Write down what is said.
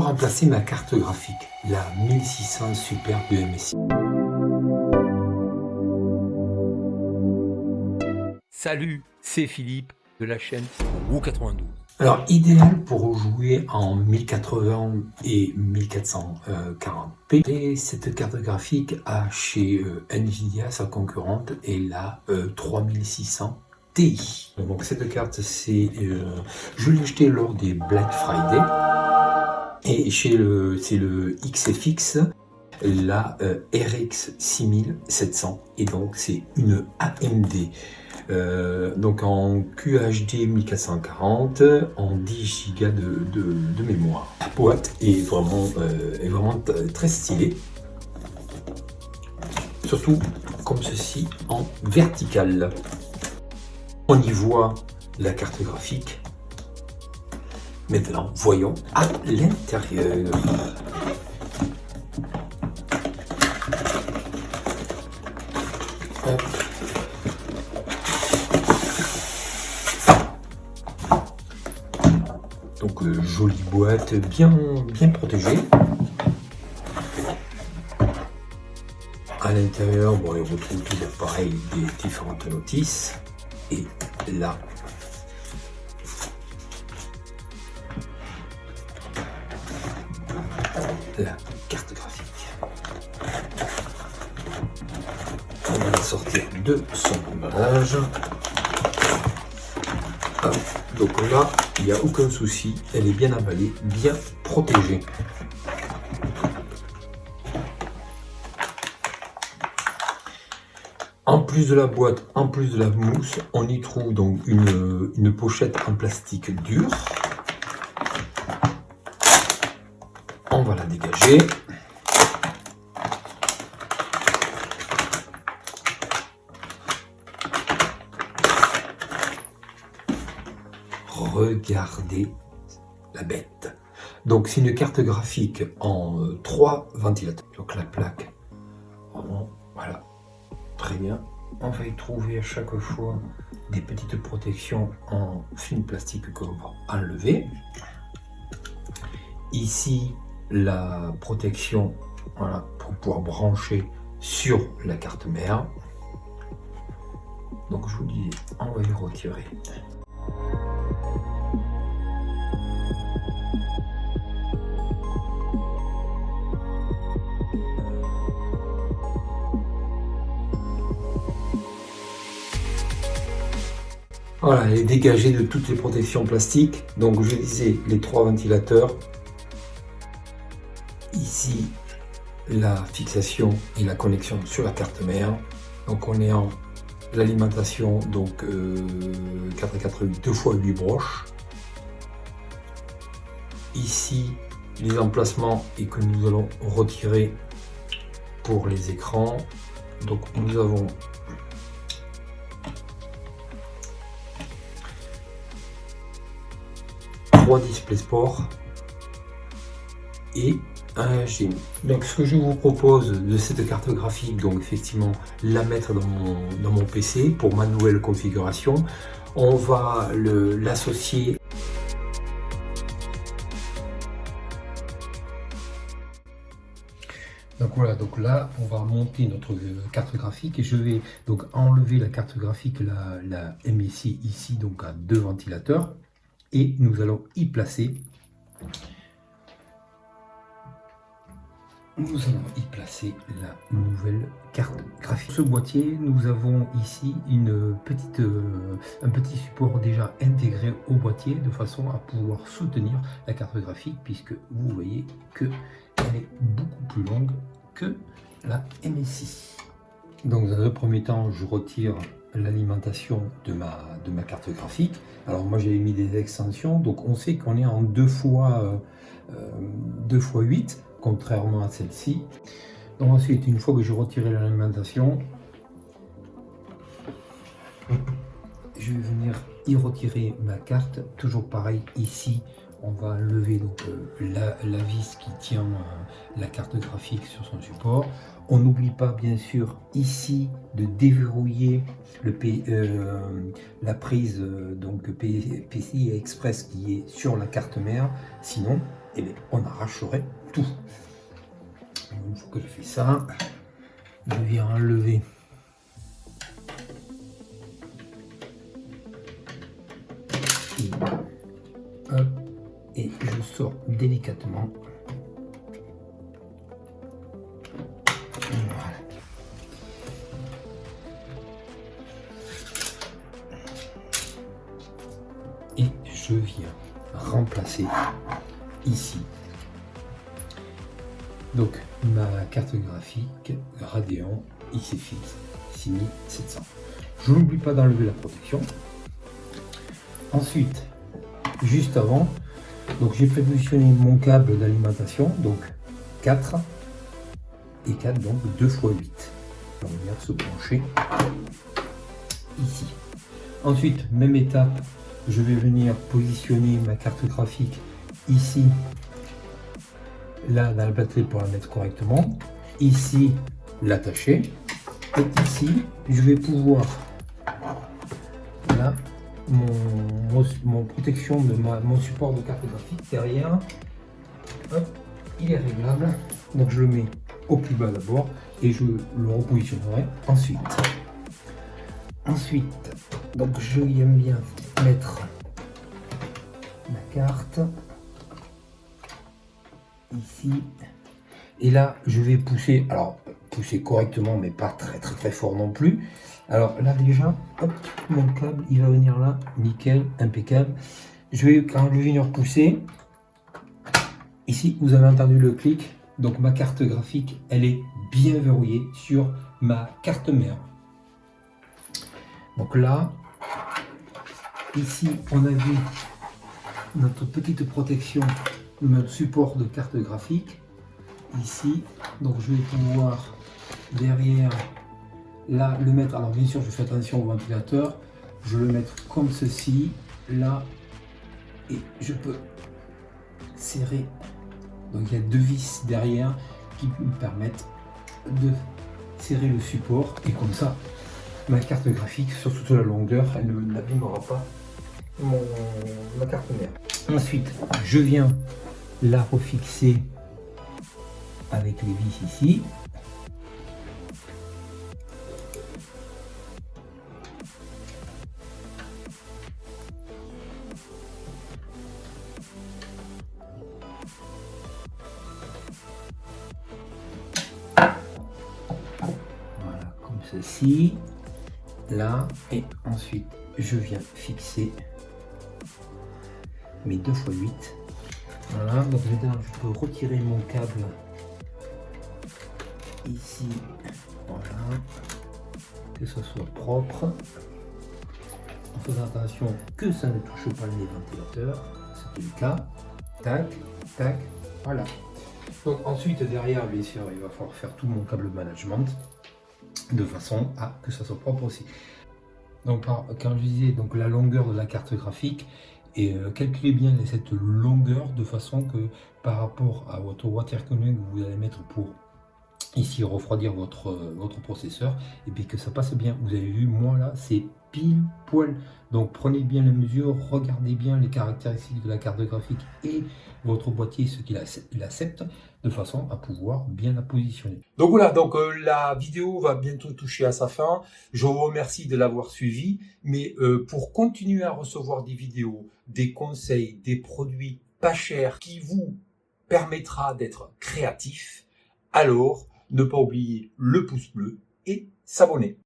dois remplacer ma carte graphique, la 1600 Super de MSI. Salut, c'est Philippe de la chaîne WOO92. Alors, idéal pour jouer en 1080 et 1440p. Et cette carte graphique a chez Nvidia, sa concurrente, est la 3600 Ti. Donc cette carte, je l'ai acheté lors des Black Friday. Et c'est le XFX, la RX 6700. Et donc c'est une AMD. Donc en QHD 1440, en 10 Go de mémoire. La boîte est vraiment très stylée. Surtout comme ceci en vertical. On y voit la carte graphique. Maintenant, voyons à l'intérieur. Donc jolie boîte, bien protégée. À l'intérieur, bon, on retrouve tout pareil des différentes notices. Et là, la carte graphique. On va la sortir de son emballage. Donc là, il n'y a aucun souci, elle est bien emballée, bien protégée. En plus de la boîte, en plus de la mousse, on y trouve donc une pochette en plastique dur. On va la dégager. Regardez la bête. Donc c'est une carte graphique en 3 ventilateurs. Donc la plaque, vraiment, voilà, très bien. On va y trouver à chaque fois des petites protections en film plastique que l'on va enlever. Ici, la protection, voilà, pour pouvoir brancher sur la carte mère. Donc je vous dis, on va y retirer. Voilà, elle est dégagée de toutes les protections plastiques. Donc je disais les 3 ventilateurs. Ici, la fixation et la connexion sur la carte mère. Donc on est en l'alimentation, donc 488 2 x 8 broches. Ici, les emplacements et que nous allons retirer pour les écrans. Donc nous avons display sport et un HDMI. Donc ce que je vous propose de cette carte graphique, donc effectivement la mettre dans mon PC pour ma nouvelle configuration. On va l'associer. Donc voilà, donc là on va monter notre carte graphique et je vais donc enlever la carte graphique, la MSI ici, donc à 2 ventilateurs. Et nous allons y placer la nouvelle carte graphique. Ce boîtier, nous avons ici un petit support déjà intégré au boîtier de façon à pouvoir soutenir la carte graphique, puisque vous voyez qu'elle est beaucoup plus longue que la MSI. Donc dans un premier temps, je retire l'alimentation de ma carte graphique. Alors moi j'avais mis des extensions, donc on sait qu'on est en 2 x 8, contrairement à celle-ci. Donc ensuite, une fois que j'ai retiré l'alimentation, je vais venir y retirer ma carte. Toujours pareil, ici on va lever donc la vis qui tient la carte graphique sur son support. On n'oublie pas bien sûr ici de déverrouiller la prise donc PCI Express qui est sur la carte mère, sinon et bien, on arracherait tout. Une fois que je fais ça, je viens enlever hop, et je sors délicatement. Voilà. Et je viens remplacer ici donc ma carte graphique Radeon XFX 6700. Je n'oublie pas d'enlever la protection. Ensuite, juste avant, donc j'ai prépositionné mon câble d'alimentation, donc 4 et 4, donc 2 x 8. On va venir se brancher ici. Ensuite, même étape, je vais venir positionner ma carte graphique ici, là dans la batterie pour la mettre correctement, ici l'attacher, et ici je vais pouvoir, là, mon protection de mon support de carte graphique derrière, hop, il est réglable, donc je le mets au plus bas d'abord et je le repositionnerai ensuite. Donc je aime bien mettre ma carte ici, et là je vais pousser, alors pousser correctement mais pas très fort non plus. Alors là déjà, hop, mon câble il va venir là, nickel, impeccable. Quand je vais venir pousser, ici vous avez entendu le clic, donc ma carte graphique elle est bien verrouillée sur ma carte mère. Donc là, ici on a vu notre petite protection, notre support de carte graphique ici, donc je vais pouvoir derrière là le mettre, alors bien sûr je fais attention au ventilateur, je vais le mettre comme ceci là, et je peux serrer, donc il y a 2 vis derrière qui me permettent de serrer le support, et comme ça ma carte graphique sur toute la longueur elle n'abîmera pas ma carte mère. Ensuite je viens la refixer avec les vis ici. Voilà, comme ceci, là, et ensuite je viens fixer mes 2 x 8. Voilà, donc maintenant je peux retirer mon câble ici, voilà, que ce soit propre, en faisant attention que ça ne touche pas les ventilateurs, c'était le cas, tac, tac, voilà. Donc ensuite derrière bien sûr il va falloir faire tout mon câble management de façon à que ça soit propre aussi. Donc quand je disais donc la longueur de la carte graphique, et calculez bien cette longueur de façon que par rapport à votre water cooling que vous allez mettre pour ici refroidir votre processeur, et puis que ça passe bien. Vous avez vu, moi là c'est pile poil, donc prenez bien la mesure, regardez bien les caractéristiques de la carte graphique et votre boîtier, ce qu'il accepte, de façon à pouvoir bien la positionner. Donc voilà, donc la vidéo va bientôt toucher à sa fin. Je vous remercie de l'avoir suivi, mais pour continuer à recevoir des vidéos, des conseils, des produits pas chers qui vous permettra d'être créatif, alors ne pas oublier le pouce bleu et s'abonner.